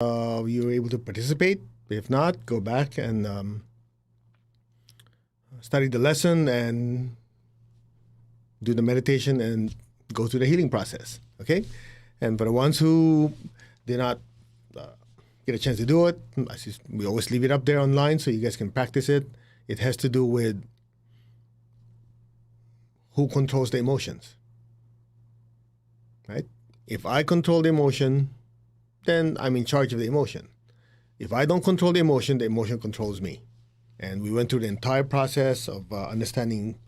you were able to participate. If not, go back and study the lesson and do the meditation and go through the healing process. Okay? And for the ones who did not get a chance to do it, we always leave it up there online so you guys can practice it. It has to do with who controls the emotions. Right? If I control the emotion, then I'm in charge of the emotion. If I don't control the emotion controls me. And we went through the entire process of understanding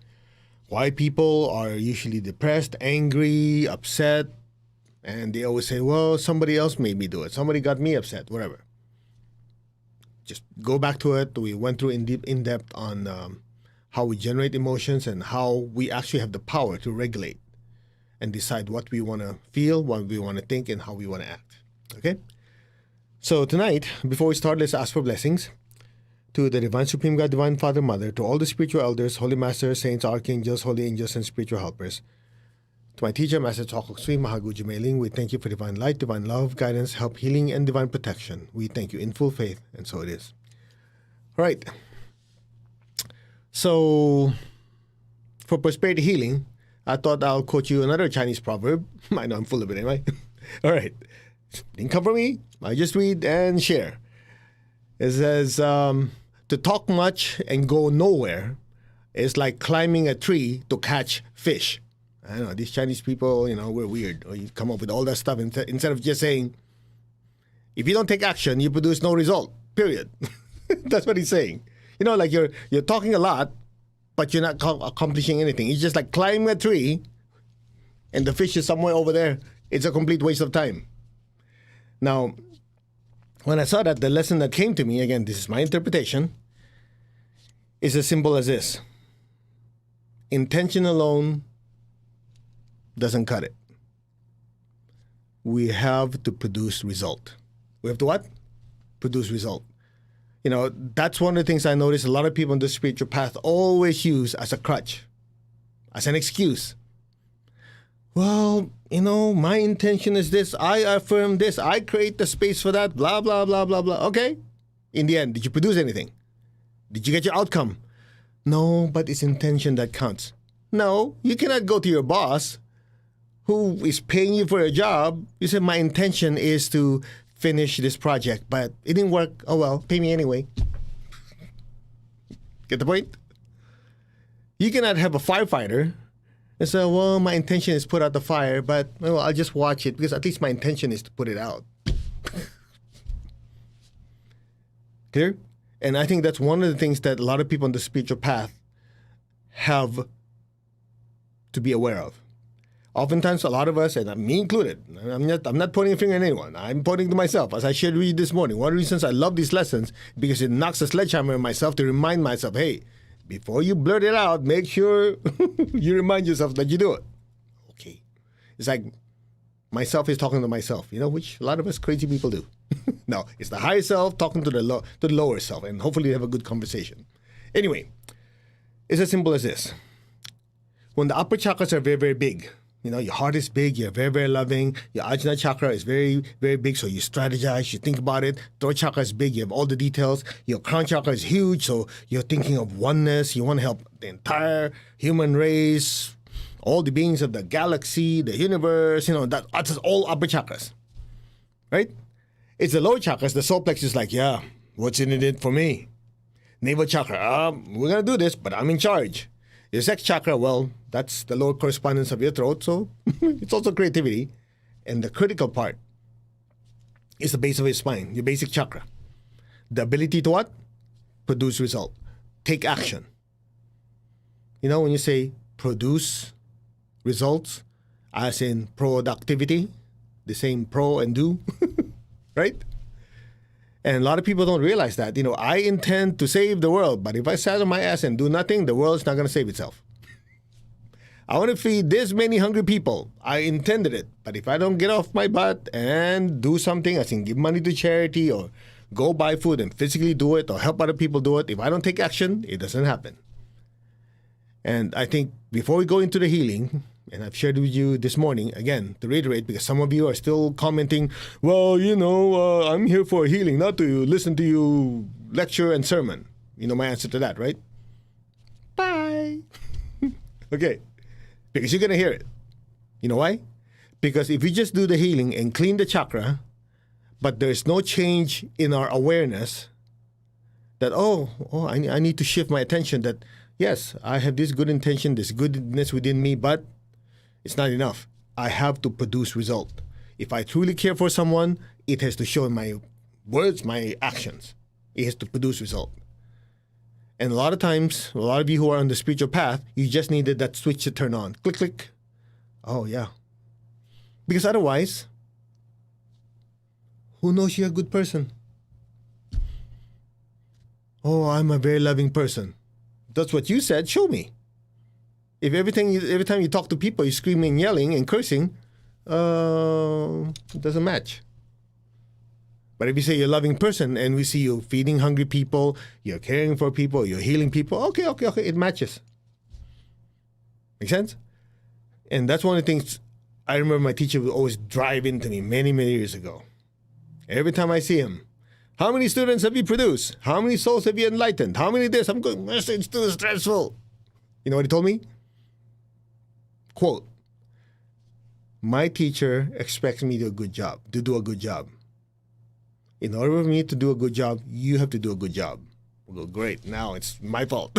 why people are usually depressed, angry, upset, and they always say, well, somebody else made me do it. Somebody got me upset, whatever. Just go back to it. We went through in depth on how we generate emotions and how we actually have the power to regulate and decide what we want to feel, what we want to think, and how we want to act. Okay? So tonight, before we start, let's ask for blessings. To the Divine Supreme God, Divine Father, Mother, to all the spiritual elders, holy masters, saints, archangels, holy angels, and spiritual helpers. To my teacher, Master Chokok Sui Mahaguji Meiling, we thank you for divine light, divine love, guidance, help, healing, and divine protection. We thank you in full faith, and so it is. All right. So, for prosperity healing, I thought I'll quote you another Chinese proverb. I know I'm full of it anyway. All right. Didn't come from me. I just read and share. It says, to talk much and go nowhere is like climbing a tree to catch fish. I know, these Chinese people, we're weird. Or you come up with all that stuff instead of just saying, if you don't take action, you produce no result, period. That's what he's saying. Like you're talking a lot, but you're not accomplishing anything. It's just like climbing a tree and the fish is somewhere over there. It's a complete waste of time. Now, when I saw that, the lesson that came to me, again, this is my interpretation, is as simple as this. Intention alone doesn't cut it. We have to produce result. We have to what? Produce result. That's one of the things I notice a lot of people on the spiritual path always use as a crutch, as an excuse. Well, my intention is this. I affirm this. I create the space for that. Blah, blah, blah, blah, blah. Okay. In the end, did you produce anything? Did you get your outcome? No, but it's intention that counts. No, you cannot go to your boss who is paying you for a job. You say, my intention is to finish this project, but it didn't work. Oh, well, pay me anyway. Get the point? You cannot have a firefighter and say, well, my intention is to put out the fire, but I'll just watch it because at least my intention is to put it out. Clear? And I think that's one of the things that a lot of people on the spiritual path have to be aware of. Oftentimes, a lot of us, and me included, I'm not pointing a finger at anyone. I'm pointing to myself. As I shared with you this morning, one of the reasons I love these lessons because it knocks a sledgehammer in myself to remind myself, hey, before you blurt it out, make sure you remind yourself that you do it. Okay. It's like myself is talking to myself, which a lot of us crazy people do. No, it's the higher self talking to the lower self, and hopefully you have a good conversation. Anyway, it's as simple as this. When the upper chakras are very, very big, your heart is big, you're very, very loving. Your Ajna chakra is very, very big, so you strategize, you think about it. Throat chakra is big, you have all the details. Your crown chakra is huge, so you're thinking of oneness. You want to help the entire human race, all the beings of the galaxy, the universe, that's all upper chakras, right? It's the lower chakras, the solar plexus is like, yeah, what's in it for me? Navel chakra, we're going to do this, but I'm in charge. Your sex chakra, well, that's the lower correspondence of your throat, so it's also creativity. And the critical part is the base of your spine, your basic chakra. The ability to what? Produce result. Take action. When you say produce results, as in productivity, the same pro and do, right? And a lot of people don't realize that. I intend to save the world, but if I sat on my ass and do nothing, the world's not going to save itself. I want to feed this many hungry people. I intended it. But if I don't get off my butt and do something, as in give money to charity or go buy food and physically do it or help other people do it, if I don't take action, it doesn't happen. And I think before we go into the healing, and I've shared with you this morning, again, to reiterate, because some of you are still commenting, well, I'm here for healing, not to listen to you lecture and sermon. You know my answer to that, right? Bye. Okay. Because you're going to hear it. You know why? Because if we just do the healing and clean the chakra, but there's no change in our awareness that, I need to shift my attention that, yes, I have this good intention, this goodness within me, but it's not enough. I have to produce result. If I truly care for someone, it has to show in my words, my actions. It has to produce result. And a lot of times, a lot of you who are on the spiritual path, you just needed that switch to turn on. Click, click. Oh, yeah. Because otherwise, who knows you're a good person? Oh, I'm a very loving person. That's what you said. Show me. If every time you talk to people, you're screaming, yelling, and cursing, it doesn't match. But if you say you're a loving person and we see you feeding hungry people, you're caring for people, you're healing people, okay, it matches. Make sense? And that's one of the things I remember my teacher would always drive into me many, many years ago. Every time I see him, how many students have you produced? How many souls have you enlightened? How many this? I'm going, it's too stressful. You know what he told me? Quote, my teacher expects me to do a good job. In order for me to do a good job, you have to do a good job. Well, great, now it's my fault.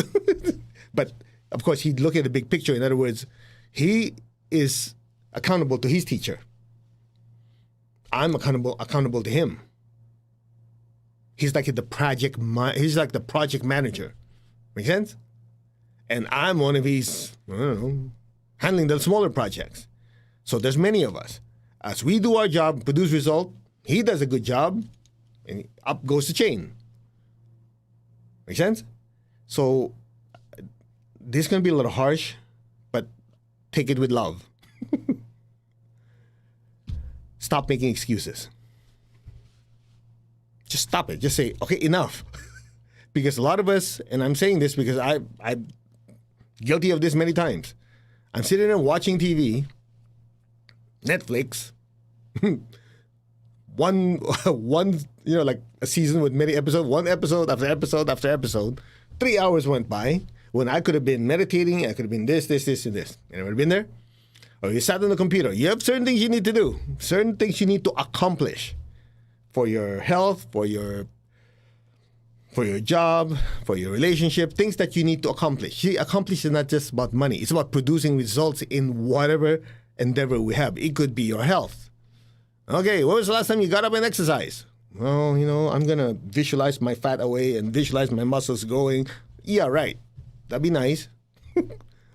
But, of course, he'd look at the big picture. In other words, he is accountable to his teacher. I'm accountable to him. He's like the project manager. Make sense? And I'm one of his, handling the smaller projects. So there's many of us. As we do our job, produce result, he does a good job, and up goes the chain. Make sense? So this is going to be a little harsh, but take it with love. Stop making excuses. Just stop it. Just say, okay, enough. Because a lot of us, and I'm saying this because I'm guilty of this many times. I'm sitting there watching TV, Netflix, one, like a season with many episodes, one episode after episode after episode. 3 hours went by when I could have been meditating. I could have been this, and this. Anyone been there? Or you sat on the computer. You have certain things you need to do, certain things you need to accomplish for your health, for your job, for your relationship, things that you need to accomplish. See, accomplish is not just about money. It's about producing results in whatever endeavor we have. It could be your health. Okay, when was the last time you got up and exercised? Well, I'm going to visualize my fat away and visualize my muscles growing. Yeah, right. That'd be nice.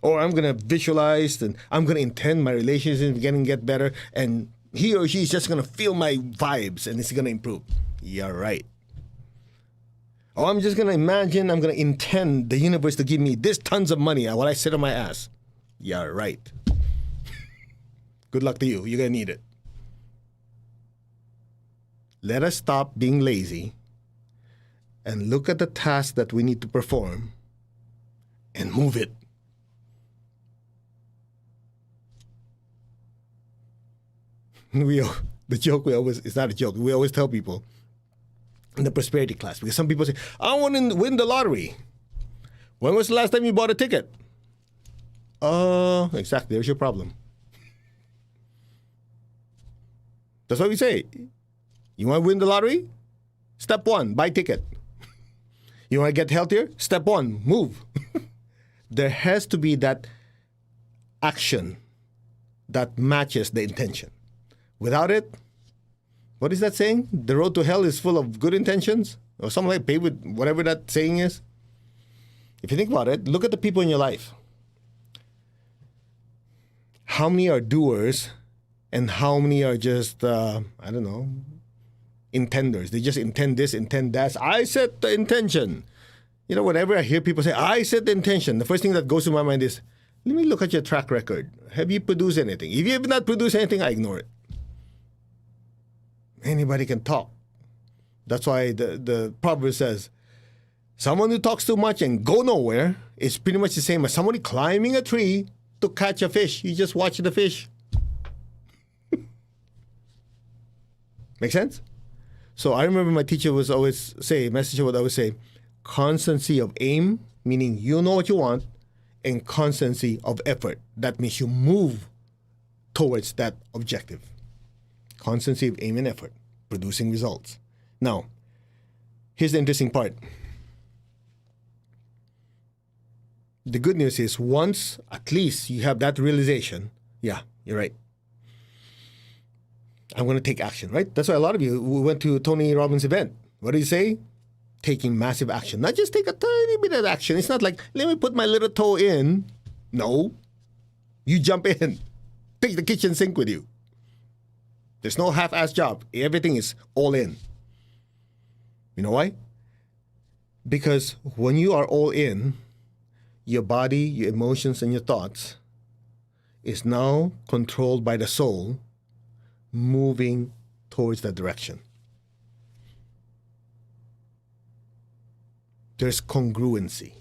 Or I'm going to visualize and I'm going to intend my relationship get better, and he or she is just going to feel my vibes and it's going to improve. Yeah, right. Or I'm just going to imagine, I'm going to intend the universe to give me this tons of money while I sit on my ass. Yeah, right. Good luck to you. You're going to need it. Let us stop being lazy and look at the task that we need to perform and move it. The joke it's not a joke. We always tell people in the prosperity class, because some people say, I want to win the lottery. When was the last time you bought a ticket? Exactly. There's your problem. That's what we say. You want to win the lottery? Step 1, buy ticket. You want to get healthier? Step 1, move. There has to be that action that matches the intention. Without it, what is that saying? The road to hell is full of good intentions? Or something like pay with whatever that saying is. If you think about it, look at the people in your life. How many are doers and how many are just, intenders? They just intend this, intend that. I set the intention. Whenever I hear people say, I set the intention, the first thing that goes to my mind is, let me look at your track record. Have you produced anything? If you have not produced anything, I ignore it. Anybody can talk. That's why the Proverb says, someone who talks too much and go nowhere is pretty much the same as somebody climbing a tree to catch a fish. You just watch the fish. Make sense? So I remember my teacher would always say, constancy of aim, meaning you know what you want, and constancy of effort. That means you move towards that objective. Constancy of aim and effort, producing results. Now, here's the interesting part. The good news is once at least you have that realization, yeah, you're right. I'm going to take action, right? That's why a lot of you went to Tony Robbins' event. What did he say? Taking massive action. Not just take a tiny bit of action. It's not like, let me put my little toe in. No. You jump in. Take the kitchen sink with you. There's no half-ass job. Everything is all in. You know why? Because when you are all in, your body, your emotions, and your thoughts is now controlled by the soul, moving towards that direction. There's congruency.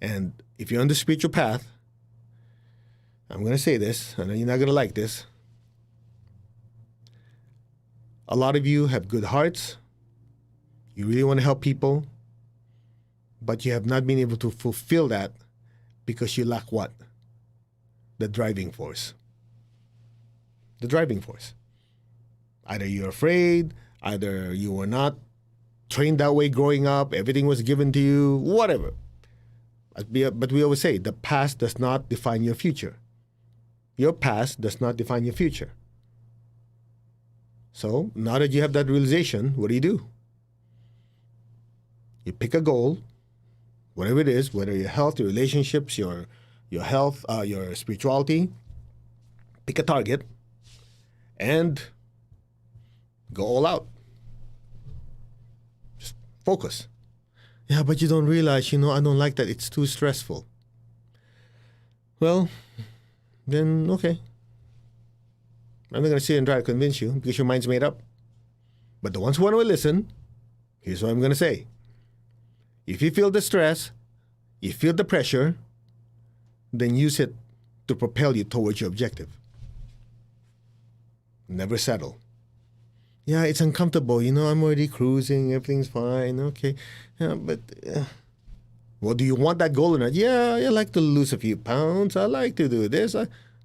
And if you're on the spiritual path, I'm going to say this, I know you're not going to like this. A lot of you have good hearts. You really want to help people, but you have not been able to fulfill that because you lack what? The driving force. The driving force. Either you're afraid, either you were not trained that way growing up, everything was given to you, whatever. But we always say, the past does not define your future. Your past does not define your future. So, now that you have that realization, what do? You pick a goal, whatever it is, whether your health, your relationships, your health, your spirituality, pick a target, and go all out. Just focus. Yeah, but you don't realize, I don't like that. It's too stressful. Well, then, okay. I'm not going to sit and try to convince you because your mind's made up. But the ones who want to listen, here's what I'm going to say. If you feel the stress, you feel the pressure, then use it to propel you towards your objective. Never settle. Yeah, it's uncomfortable. I'm already cruising. Everything's fine. Okay. Yeah, but, well, do you want that goal or not? Yeah, I like to lose a few pounds. I like to do this.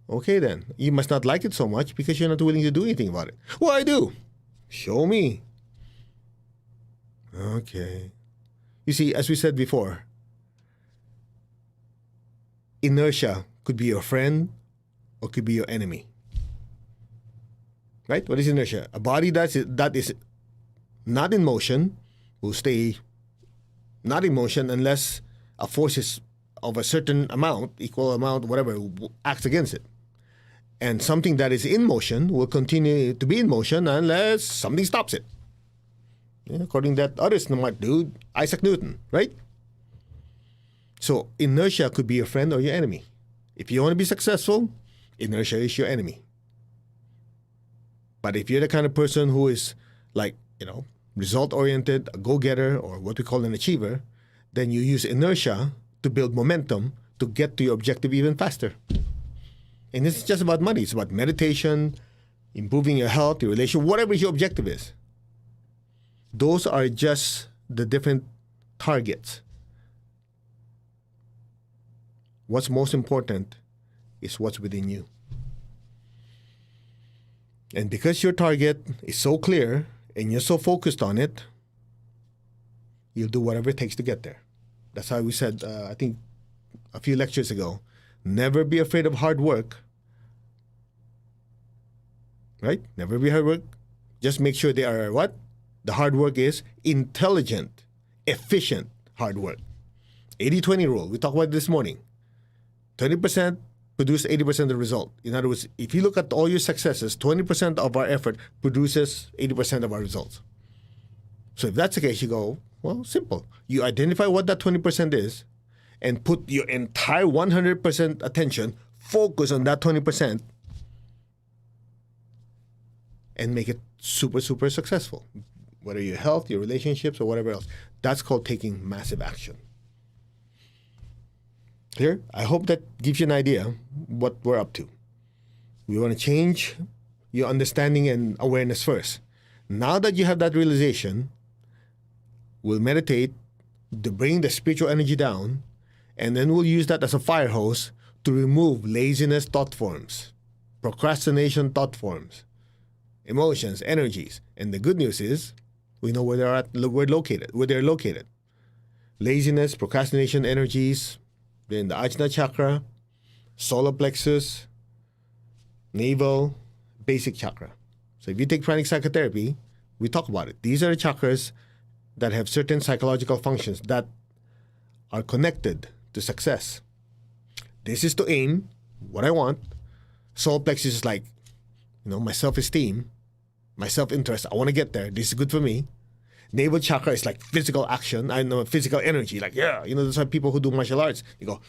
Okay, then. You must not like it so much because you're not willing to do anything about it. Well, I do. Show me. Okay. You see, as we said before, inertia could be your friend or could be your enemy. Right? What is inertia? A body that is not in motion will stay not in motion unless a force is of a certain amount, equal amount, whatever, acts against it. And something that is in motion will continue to be in motion unless something stops it. Yeah, according to that other smart dude, Isaac Newton, right? So inertia could be your friend or your enemy. If you want to be successful, inertia is your enemy. But if you're the kind of person who is like, result-oriented, a go-getter, or what we call an achiever, then you use inertia to build momentum to get to your objective even faster. And this is just about money. It's about meditation, improving your health, your relationship, whatever your objective is. Those are just the different targets. What's most important is what's within you. And because your target is so clear and you're so focused on it, you'll do whatever it takes to get there. That's how we said, I think, a few lectures ago, never be afraid of hard work. Right? Never be hard work. Just make sure they are what? The hard work is intelligent, efficient hard work. 80-20 rule. We talked about it this morning. 20% produce 80% of the result. In other words, if you look at all your successes, 20% of our effort produces 80% of our results. So if that's the case, you go, well, simple. You identify what that 20% is and put your entire 100% attention, focus on that 20%, and make it super, super successful. Whether your health, your relationships, or whatever else. That's called taking massive action. Clear? I hope that gives you an idea what we're up to. We want to change your understanding and awareness first. Now that you have that realization, we'll meditate to bring the spiritual energy down, and then we'll use that as a fire hose to remove laziness thought forms, procrastination thought forms, emotions, energies. And the good news is, we know where they're located. Laziness, procrastination energies, they're in the Ajna chakra, solar plexus, navel, basic chakra. So if you take pranic psychotherapy, we talk about it. These are the chakras that have certain psychological functions that are connected to success. This is to aim what I want. Solar plexus is like, my self-esteem, my self-interest. I want to get there. This is good for me. Navel chakra is like physical action. I know physical energy. Like, that's why people who do martial arts, you go,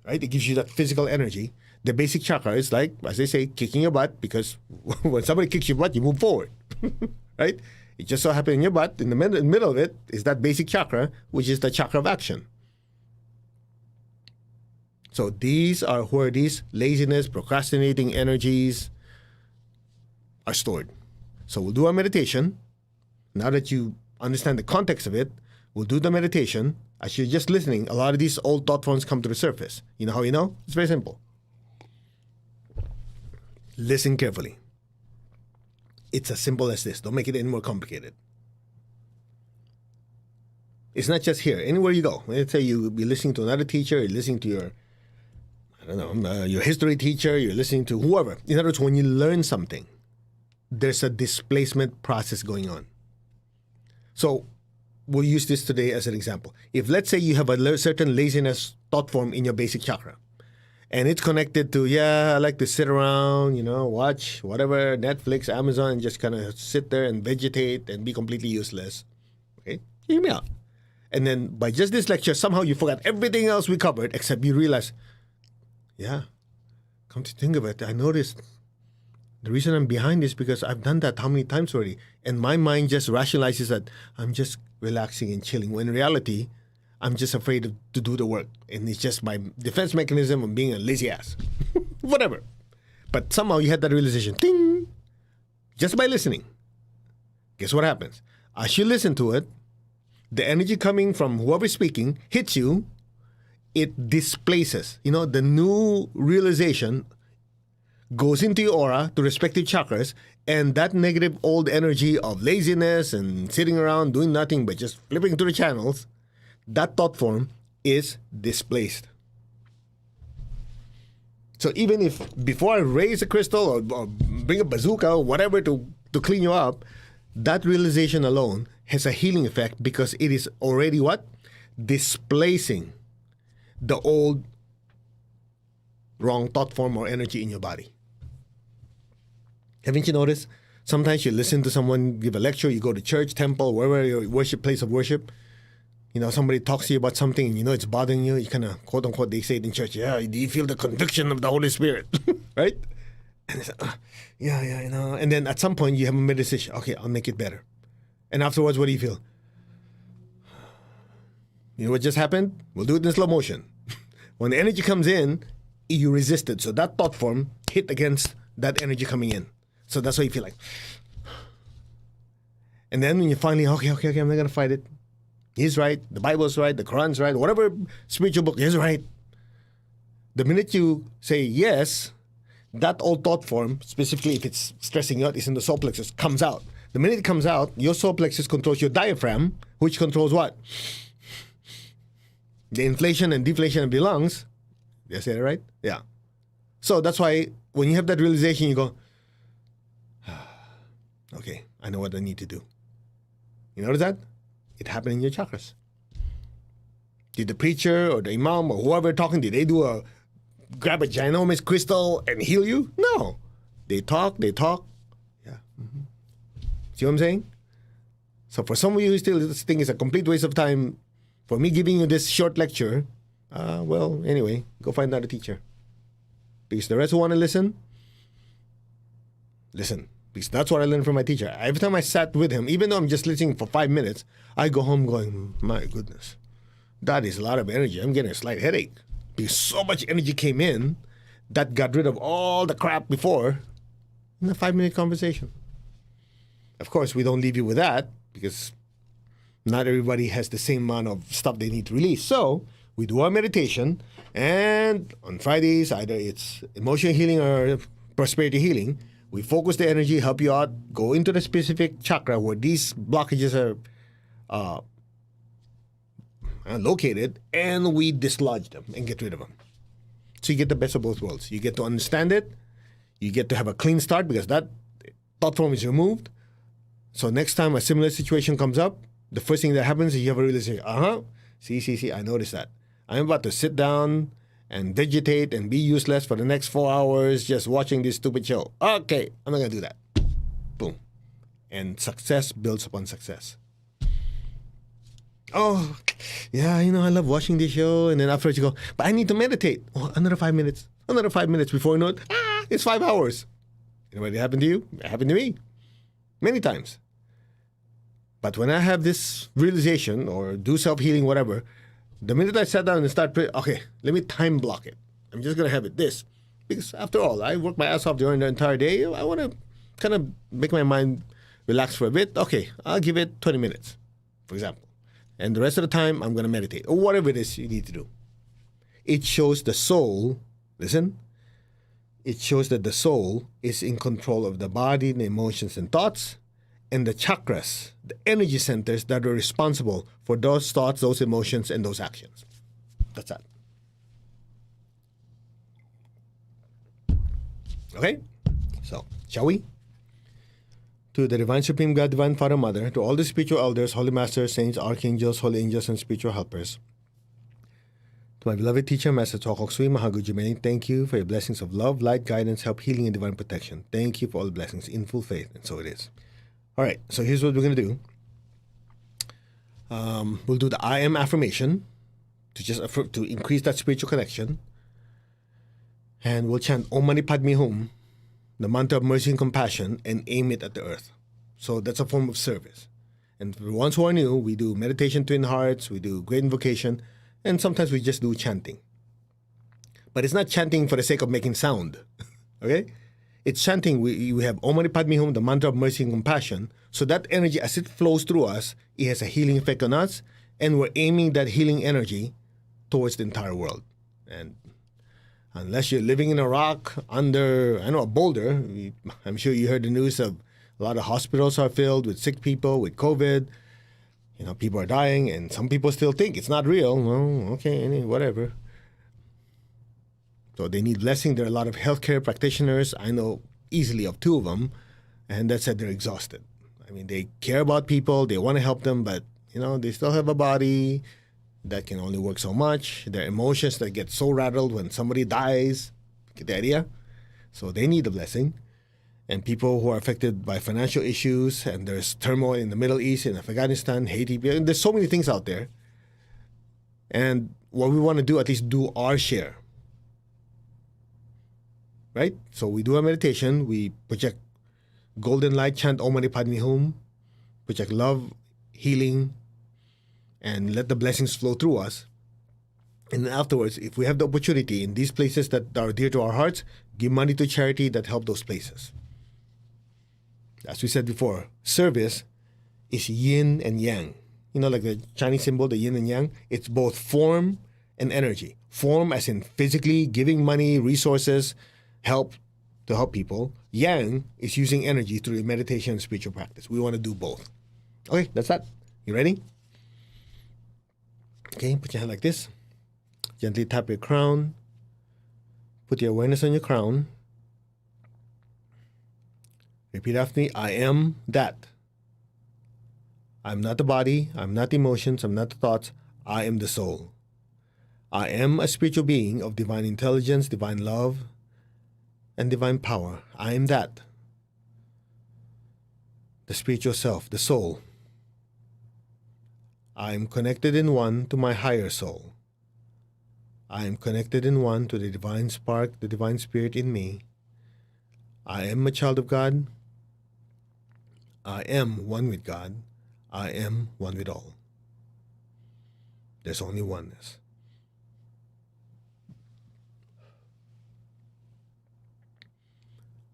right? It gives you that physical energy. The basic chakra is like, as they say, kicking your butt, because when somebody kicks your butt, you move forward, right? It just so happens in your butt, in the middle of it, is that basic chakra, which is the chakra of action. So these are where these laziness, procrastinating energies are stored. So we'll do our meditation. Now that you understand the context of it, we'll do the meditation. As you're just listening, a lot of these old thought forms come to the surface. You know how you know? It's very simple. Listen carefully. It's as simple as this. Don't make it any more complicated. It's not just here. Anywhere you go. Let's say you be listening to another teacher, you're listening to your history teacher, you're listening to whoever. In other words, when you learn something, there's a displacement process going on. So we'll use this today as an example. If let's say you have a certain laziness thought form in your basic chakra, and it's connected to, I like to sit around, watch whatever, Netflix, Amazon, and just kind of sit there and vegetate and be completely useless. Okay? Hear me out. And then by just this lecture, somehow you forgot everything else we covered, except you realize, come to think of it, I noticed the reason I'm behind is because I've done that how many times already? And my mind just rationalizes that I'm just relaxing and chilling, when in reality, I'm just afraid to do the work. And it's just my defense mechanism of being a lazy ass. Whatever. But somehow you had that realization. Ding! Just by listening. Guess what happens? As you listen to it, the energy coming from whoever's speaking hits you. It displaces. The new realization goes into your aura, to respective chakras, and that negative old energy of laziness and sitting around doing nothing but just flipping through the channels, that thought form is displaced. So even if before I raise a crystal or bring a bazooka or whatever to clean you up, that realization alone has a healing effect, because it is already what? Displacing the old wrong thought form or energy in your body. Haven't you noticed? Sometimes you listen to someone give a lecture, you go to church, temple, wherever your place of worship. Somebody talks to you about something and it's bothering you. You kind of, quote unquote, they say it in church, do you feel the conviction of the Holy Spirit? Right? And it's And then at some point you have a meditation. Okay, I'll make it better. And afterwards, what do you feel? You know what just happened? We'll do it in slow motion. When the energy comes in, you resist it. So that thought form hit against that energy coming in. So that's why you feel like. And then when you finally, okay, I'm not going to fight it. He's right. The Bible's right. The Quran's right. Whatever spiritual book is right. The minute you say yes, that old thought form, specifically if it's stressing you out, is in the solar plexus, comes out. The minute it comes out, your solar plexus controls your diaphragm, which controls what? The inflation and deflation of the lungs. Did I say that right? Yeah. So that's why when you have that realization, you go, okay, I know what I need to do. You notice that? It happened in your chakras. Did the preacher or the imam or whoever talking, did they grab a ginormous crystal and heal you? No. They talk. Yeah. Mm-hmm. See what I'm saying? So for some of you who still think it's a complete waste of time for me giving you this short lecture, anyway, go find another teacher. Because the rest who want to listen, because that's what I learned from my teacher. Every time I sat with him, even though I'm just listening for 5 minutes, I go home going, my goodness, That is a lot of energy. I'm getting a slight headache because so much energy came in that got rid of all the crap before in a 5-minute conversation. Of course, we don't leave you with that because not everybody has the same amount of stuff they need to release. So we do our meditation, and on Fridays, either it's emotional healing or prosperity healing. We focus the energy, help you out, go into the specific chakra where these blockages are located, and we dislodge them and get rid of them. So you get the best of both worlds. You get to understand it. You get to have a clean start because that thought form is removed. So next time a similar situation comes up, the first thing that happens is you have a realization, see, I noticed that. I'm about to sit down and vegetate and be useless for the next 4 hours just watching this stupid show. Okay, I'm not going to do that. Boom. And success builds upon success. Oh, yeah, I love watching this show. And then afterwards you go, but I need to meditate. Oh, another 5 minutes. Another 5 minutes before you know it, it's 5 hours. You know what happened to you? It happened to me many times. But when I have this realization or do self-healing, whatever, the minute I sat down and start praying, okay, let me time block it. I'm just going to have it this. Because after all, I work my ass off during the entire day. I want to kind of make my mind relax for a bit. Okay, I'll give it 20 minutes, for example. And the rest of the time, I'm going to meditate or whatever it is you need to do. It shows the soul, listen, it shows that the soul is in control of the body, the emotions and thoughts, and the chakras, the energy centers that are responsible for those thoughts, those emotions, and those actions. That's that. Okay? So, shall we? To the Divine Supreme God, Divine Father, Mother, to all the spiritual elders, holy masters, saints, archangels, holy angels, and spiritual helpers. To my beloved teacher, Master Tokok Sui Mahagujume, thank you for your blessings of love, light, guidance, help, healing, and divine protection. Thank you for all the blessings in full faith, and so it is. All right, so here's what we're going to do. We'll do the I am affirmation to increase that spiritual connection. And we'll chant Om Mani Padme Hum, the mantra of mercy and compassion, and aim it at the earth. So that's a form of service. And for the ones who are new, we do meditation, twin hearts, we do great invocation, and sometimes we just do chanting. But it's not chanting for the sake of making sound, okay? It's chanting, we have Om Mani Padme Hum, the mantra of mercy and compassion, so that energy, as it flows through us, it has a healing effect on us, and we're aiming that healing energy towards the entire world. And unless you're living in a rock under, a boulder, I'm sure you heard the news of a lot of hospitals are filled with sick people, with COVID. People are dying, and some people still think it's not real. Well, okay, whatever. So they need blessing. There are a lot of healthcare practitioners. I know easily of 2 of them, and that said they're exhausted. I mean, they care about people. They want to help them, but, they still have a body that can only work so much. Their emotions that get so rattled when somebody dies. Get the idea? So they need a blessing. And people who are affected by financial issues, and there's turmoil in the Middle East, in Afghanistan, Haiti. There's so many things out there. And what we want to do, at least do our share. Right? So we do a meditation. We project golden light, chant Om Mani Padme Hum, project love, healing, and let the blessings flow through us. And then afterwards, if we have the opportunity in these places that are dear to our hearts, give money to charity that help those places. As we said before, service is yin and yang. Like the Chinese symbol, the yin and yang, it's both form and energy. Form as in physically giving money, resources, help to help people. Yang is using energy through meditation and spiritual practice. We want to do both. Okay, that's that. You ready? Okay, put your hand like this. Gently tap your crown. Put your awareness on your crown. Repeat after me. I am that. I'm not the body. I'm not the emotions. I'm not the thoughts. I am the soul. I am a spiritual being of divine intelligence, divine love, and divine power. I am that. The spiritual self, the soul. I am connected in one to my higher soul. I am connected in one to the divine spark, the divine spirit in me. I am a child of God. I am one with God. I am one with all. There's only oneness.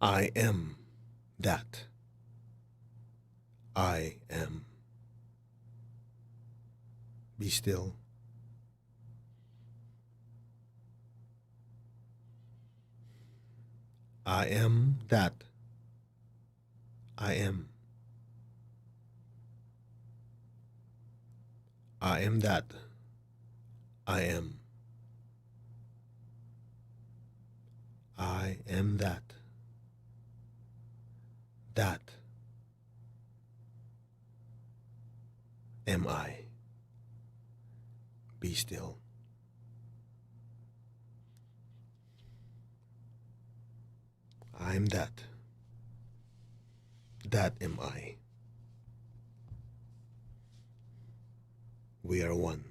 I am that. I am. Be still. I am that. I am. I am that. I am. I am that. That am I. Be still. I am that. That am I. We are one.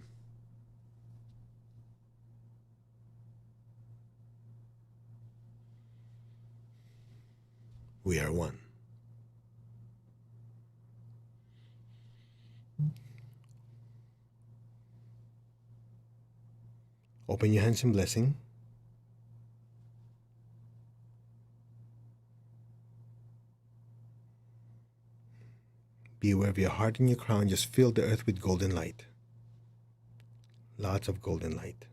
We are one. Open your hands in blessing. Be aware of your heart and your crown. Just fill the earth with golden light. Lots of golden light.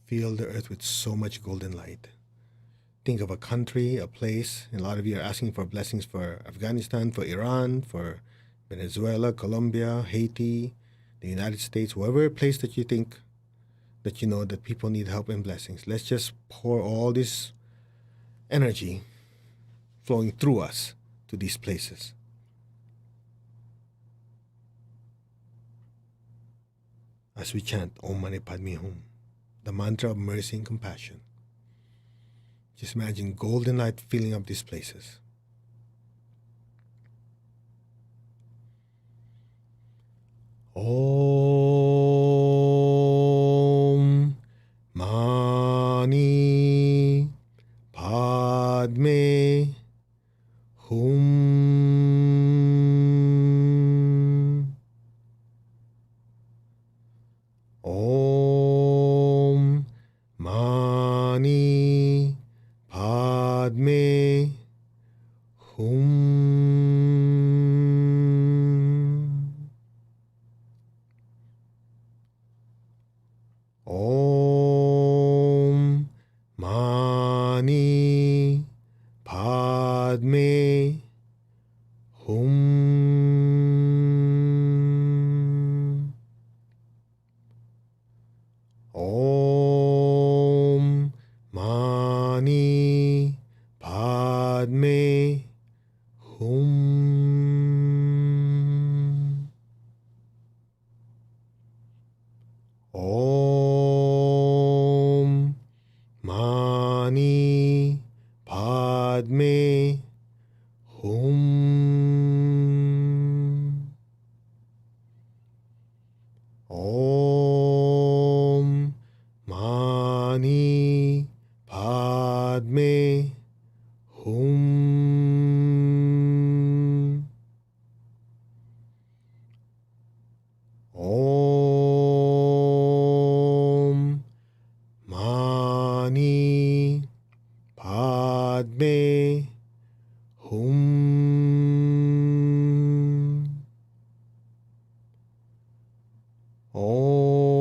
Fill the earth with so much golden light. Think of a country, a place, and a lot of you are asking for blessings for Afghanistan, for Iran, for Venezuela, Colombia, Haiti, the United States, whatever place that you think that you know that people need help and blessings. Let's just pour all this energy flowing through us to these places. As we chant Om Mani Padme Hum, the mantra of mercy and compassion. Just imagine golden light filling up these places. Om Mani Padme Hum. Om Mani Padme Hum. Om Mani Padme Hum. Om Mani Padme Hum. Om Mani Padme Hum. Om Mani Padme Hum. Om Mani Padme Hum. Om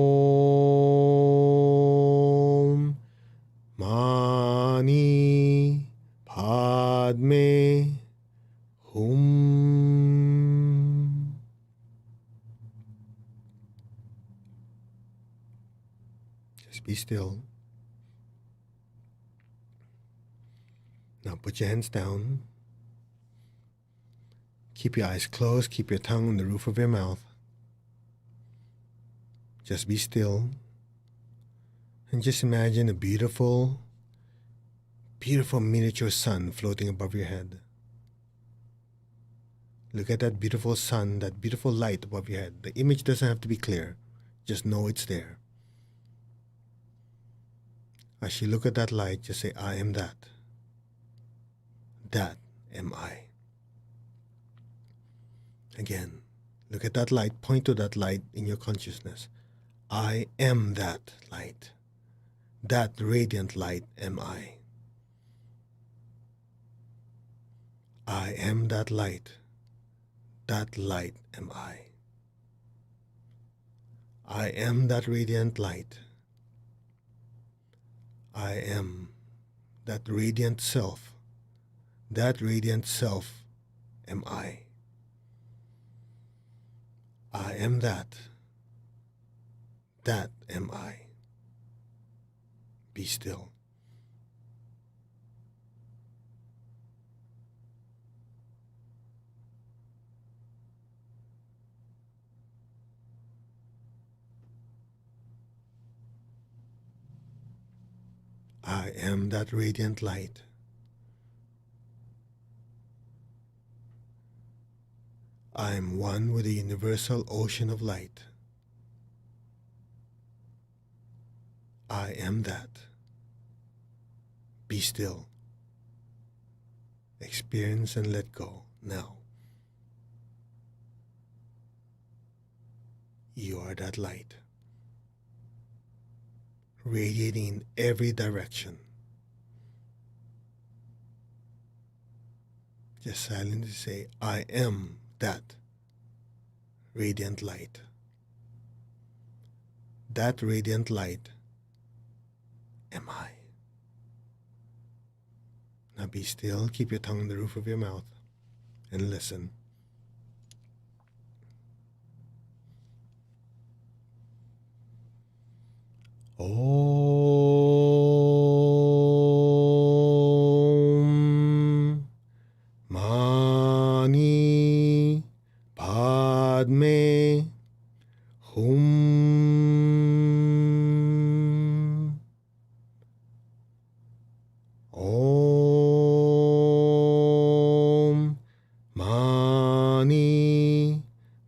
Mani Padme Hum. Just be still. Now put your hands down. Keep your eyes closed. Keep your tongue on the roof of your mouth. Just be still. And just imagine a beautiful, beautiful miniature sun floating above your head. Look at that beautiful sun, that beautiful light above your head. The image doesn't have to be clear. Just know it's there. As you look at that light, just say, I am that. That am I. Again, look at that light, point to that light in your consciousness. I am that light. That radiant light am I. I am that light. That light am I. I am that radiant light. I am that radiant self. That radiant self am I. I am that. That am I. Be still. I am that radiant light. I am one with the universal ocean of light. I am that. Be still. Experience and let go now. You are that light, radiating in every direction. Just silently say, I am that radiant light. That radiant light am I. Now be still, keep your tongue on the roof of your mouth, and listen. Om Mani Padme Hum. Om Mani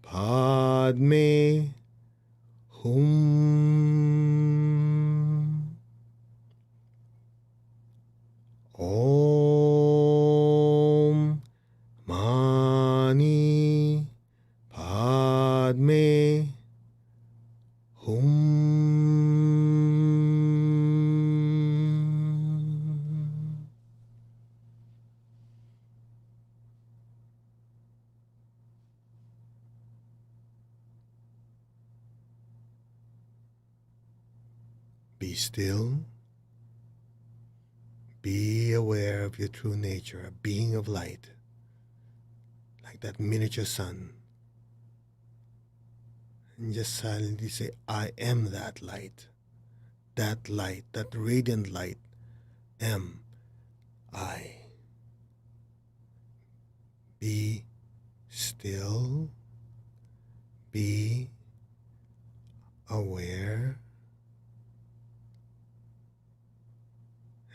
Padme Hum. Om Mani Padme Hum. Be still. Be aware of your true nature, a being of light, like that miniature sun. And just silently say, I am that light, that radiant light am I. Be still. Be aware.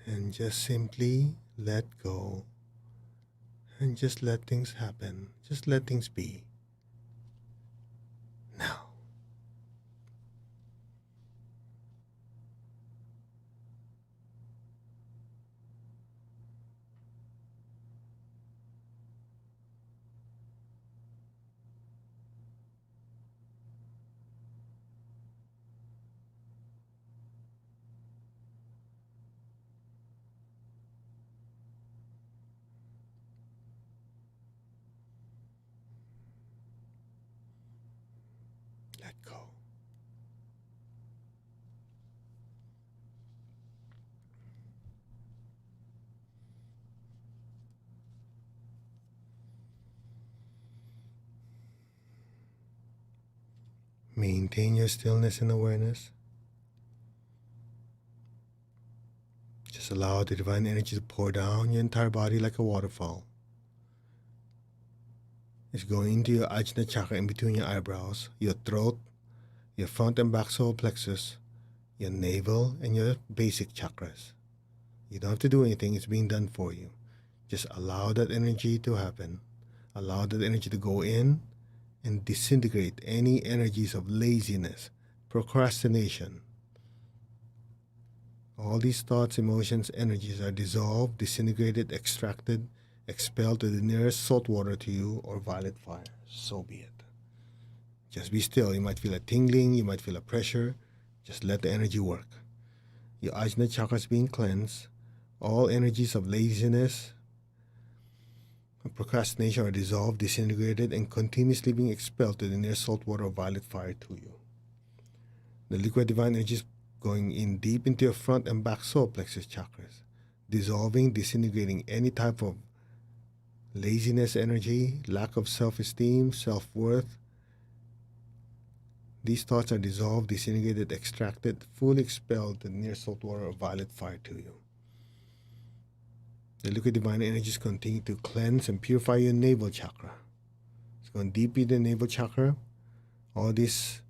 And just simply let go. And just let things happen. Just let things be. Now. Let go. Maintain your stillness and awareness. Just allow the divine energy to pour down your entire body like a waterfall. It's going into your Ajna chakra in between your eyebrows, your throat, your front and back solar plexus, your navel, and your basic chakras. You don't have to do anything, it's being done for you. Just allow that energy to happen. Allow that energy to go in and disintegrate any energies of laziness, procrastination. All these thoughts, emotions, energies are dissolved, disintegrated, extracted, expelled to the nearest salt water to you, or violet fire. So be it. Just be still. You might feel a tingling. You might feel a pressure. Just let the energy work. Your Ajna chakra is being cleansed. All energies of laziness and procrastination are dissolved, disintegrated, and continuously being expelled to the nearest salt water or violet fire to you. The liquid divine energy is going in deep into your front and back solar plexus chakras, dissolving, disintegrating any type of laziness energy, lack of self-esteem, self-worth. These thoughts are dissolved, disintegrated, extracted, fully expelled to the nearest salt water or violet fire to you. The liquid divine energies continue to cleanse and purify your navel chakra. It's going deep in the navel chakra. All these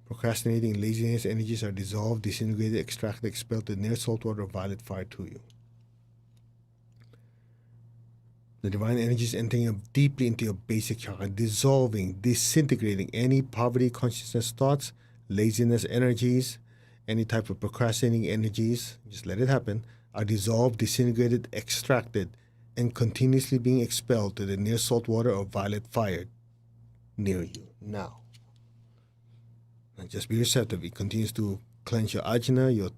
procrastinating, laziness energies are dissolved, disintegrated, extracted, expelled to the nearest salt water or violet fire to you. The divine energy is entering deeply into your basic chakra, dissolving, disintegrating any poverty consciousness thoughts, laziness energies, any type of procrastinating energies. Just let it happen. Are dissolved, disintegrated, extracted, and continuously being expelled to the nearest salt water or violet fire near you now. And just be receptive. It continues to cleanse your ajna, your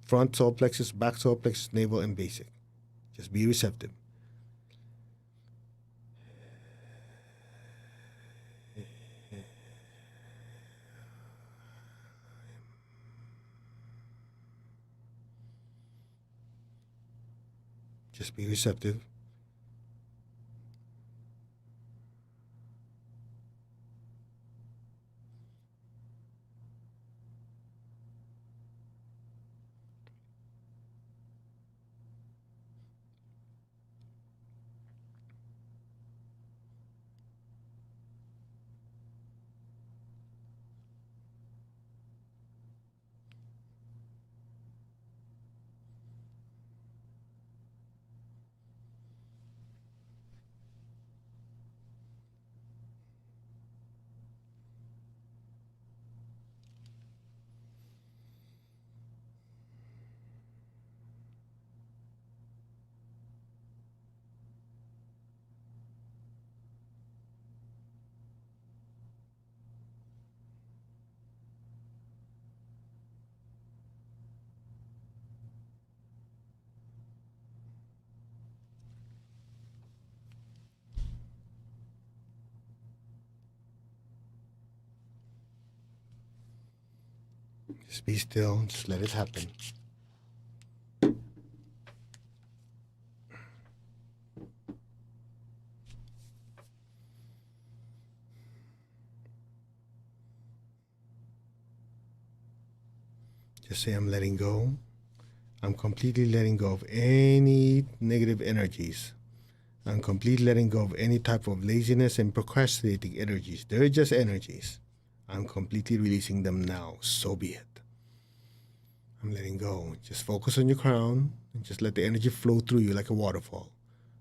front solar plexus, back solar plexus, navel, and basic. Just be receptive. Just be receptive. Just be still. Just let it happen. Just say, I'm letting go. I'm completely letting go of any negative energies. I'm completely letting go of any type of laziness and procrastinating energies. They're just energies. I'm completely releasing them now. So be it. I'm letting go. Just focus on your crown and just let the energy flow through you like a waterfall.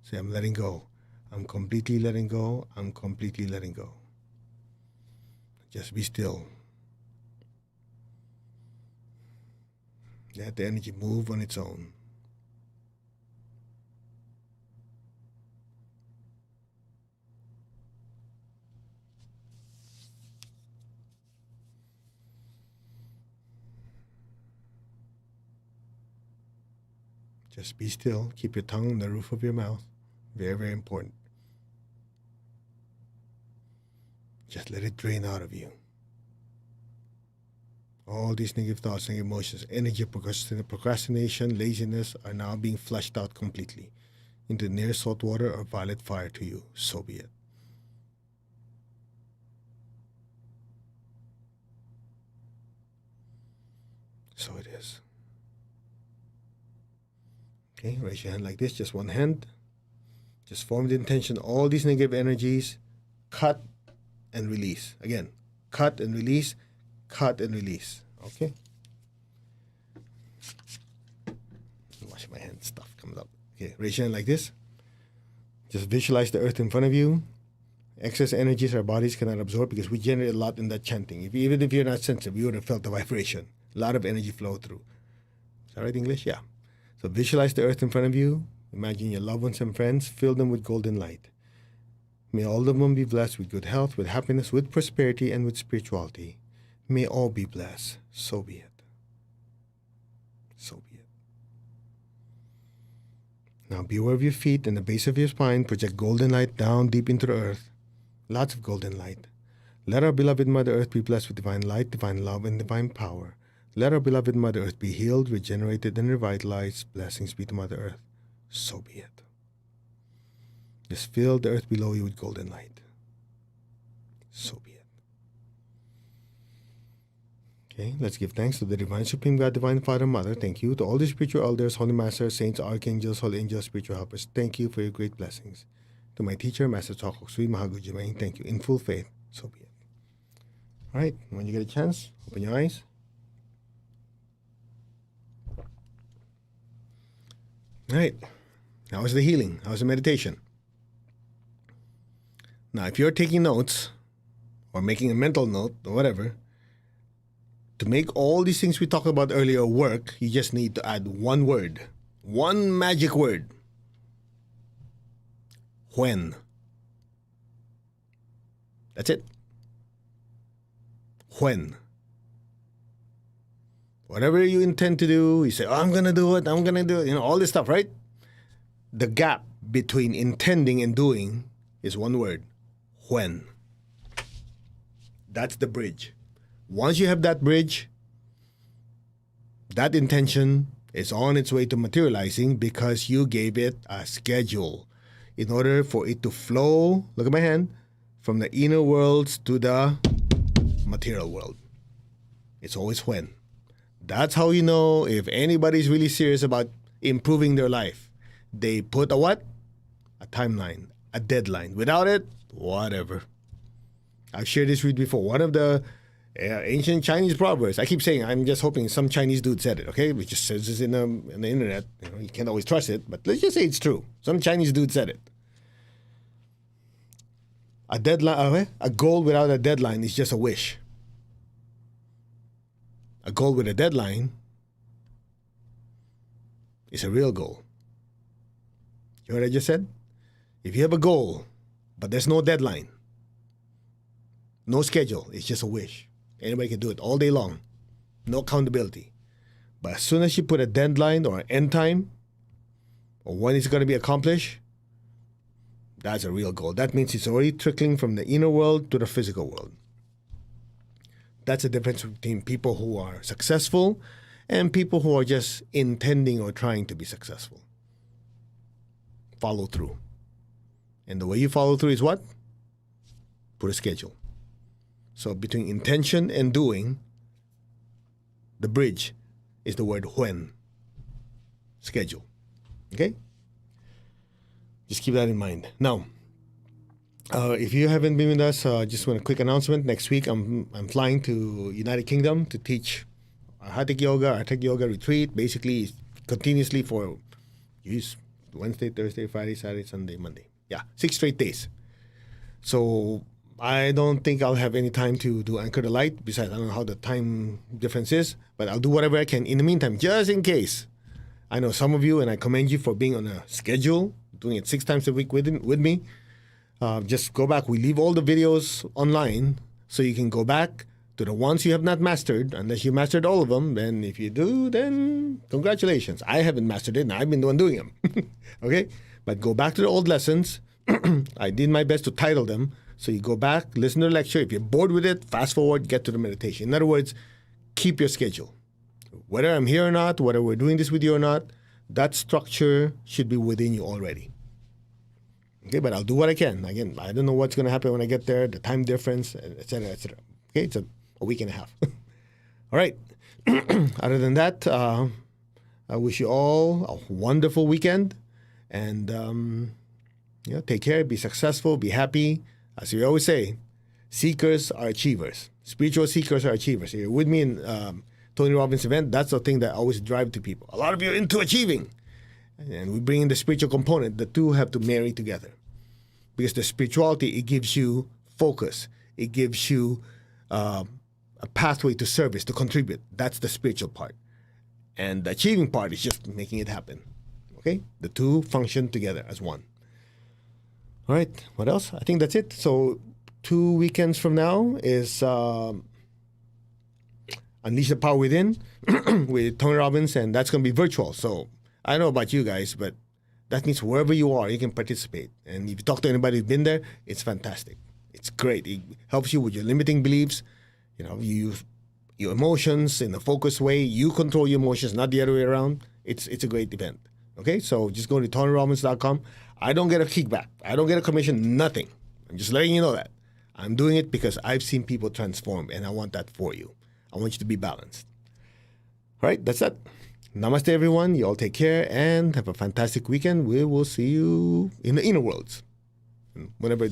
Say, I'm letting go. I'm completely letting go. I'm completely letting go. Just be still. Let the energy move on its own. Just be still. Keep your tongue on the roof of your mouth. Very, very important. Just let it drain out of you. All these negative thoughts, negative emotions, energy, procrastination, laziness are now being flushed out completely into near salt water or violet fire to you. So be it. So it is. Okay, raise your hand like this, just one hand. Just form the intention. All these negative energies, cut and release. Again, cut and release, cut and release. Okay? Wash my hands, stuff comes up. Okay, raise your hand like this. Just visualize the earth in front of you. Excess energies our bodies cannot absorb because we generate a lot in that chanting. Even if you're not sensitive, you would have felt the vibration. A lot of energy flow through. Is that right, English? Yeah. So visualize the earth in front of you. Imagine your loved ones and friends. Fill them with golden light. May all of them be blessed with good health, with happiness, with prosperity, and with spirituality. May all be blessed. So be it. So be it. Now be aware of your feet and the base of your spine. Project golden light down deep into the earth. Lots of golden light. Let our beloved Mother Earth be blessed with divine light, divine love, and divine power. Let our beloved Mother Earth be healed, regenerated, and revitalized. Blessings be to Mother Earth. So be it. Just fill the earth below you with golden light. So be it. Okay, let's give thanks to the Divine Supreme God, Divine Father, Mother. Thank you to all the spiritual elders, holy masters, saints, archangels, holy angels, spiritual helpers. Thank you for your great blessings. To my teacher, Master Chokok Sui Mahagu Jimain, thank you. In full faith, so be it. All right, when you get a chance, open your eyes. All right, how was the healing? How was the meditation? Now, if you're taking notes or making a mental note or whatever, to make all these things we talked about earlier work, you just need to add one word, one magic word. When. That's it. When. Whatever you intend to do, you say, oh, I'm going to do it, all this stuff, right? The gap between intending and doing is one word. When. That's the bridge. Once you have that bridge, that intention is on its way to materializing because you gave it a schedule in order for it to flow, look at my hand, from the inner worlds to the material world. It's always when. That's how you know if anybody's really serious about improving their life. They put a what? A timeline, a deadline. Without it, whatever. I've shared this with you before. One of the ancient Chinese proverbs. I keep saying, I'm just hoping some Chinese dude said it, okay? It just says this in the internet. You can't always trust it, but let's just say it's true. Some Chinese dude said it. A deadline, a goal without a deadline is just a wish. A goal with a deadline is a real goal. You heard what I just said? If you have a goal, but there's no deadline, no schedule, it's just a wish. Anybody can do it all day long. No accountability. But as soon as you put a deadline or an end time, or when it's going to be accomplished, that's a real goal. That means it's already trickling from the inner world to the physical world. That's the difference between people who are successful and people who are just intending or trying to be successful. Follow through. And the way you follow through is what? Put a schedule. So between intention and doing, the bridge is the word when. Schedule. Okay? Just keep that in mind. Now, if you haven't been with us, just want a quick announcement. Next week, I'm flying to United Kingdom to teach Hatha Yoga retreat, basically continuously for Wednesday, Thursday, Friday, Saturday, Sunday, Monday. Yeah, 6 straight days. So I don't think I'll have any time to do Anchor the Light. Besides, I don't know how the time difference is, but I'll do whatever I can in the meantime, just in case. I know some of you, and I commend you for being on a schedule, doing it 6 times a week with me. Just go back. We leave all the videos online so you can go back to the ones you have not mastered. Unless you mastered all of them, then if you do, then congratulations. I haven't mastered it, and I've been the one doing them. Okay? But go back to the old lessons. I did my best to title them. So you go back, listen to the lecture. If you're bored with it, fast forward, get to the meditation. In other words, keep your schedule. Whether I'm here or not, whether we're doing this with you or not, that structure should be within you already. Okay, but I'll do what I can. Again, I don't know what's going to happen when I get there, the time difference, etc., etc. Okay, it's a week and a half. All right. Other than that, I wish you all a wonderful weekend. And, take care, be successful, be happy. As we always say, seekers are achievers. Spiritual seekers are achievers. You're with me in Tony Robbins event. That's the thing that I always drive to people. A lot of you are into achieving. And we bring in the spiritual component. The two have to marry together. Because the spirituality, it gives you focus. It gives you a pathway to service, to contribute. That's the spiritual part. And the achieving part is just making it happen. Okay? The two function together as one. All right. What else? I think that's it. So 2 weekends from now is Unleash the Power Within with Tony Robbins, and that's going to be virtual. So I don't know about you guys, but that means wherever you are, you can participate. And if you talk to anybody who's been there, it's fantastic. It's great. It helps you with your limiting beliefs. You know, you use your emotions in a focused way. You control your emotions, not the other way around. It's a great event. Okay, so just go to TonyRobbins.com. I don't get a kickback. I don't get a commission, nothing. I'm just letting you know that. I'm doing it because I've seen people transform, and I want that for you. I want you to be balanced. All right, that's it. Namaste, everyone. You all take care and have a fantastic weekend. We will see you in the inner worlds. Whenever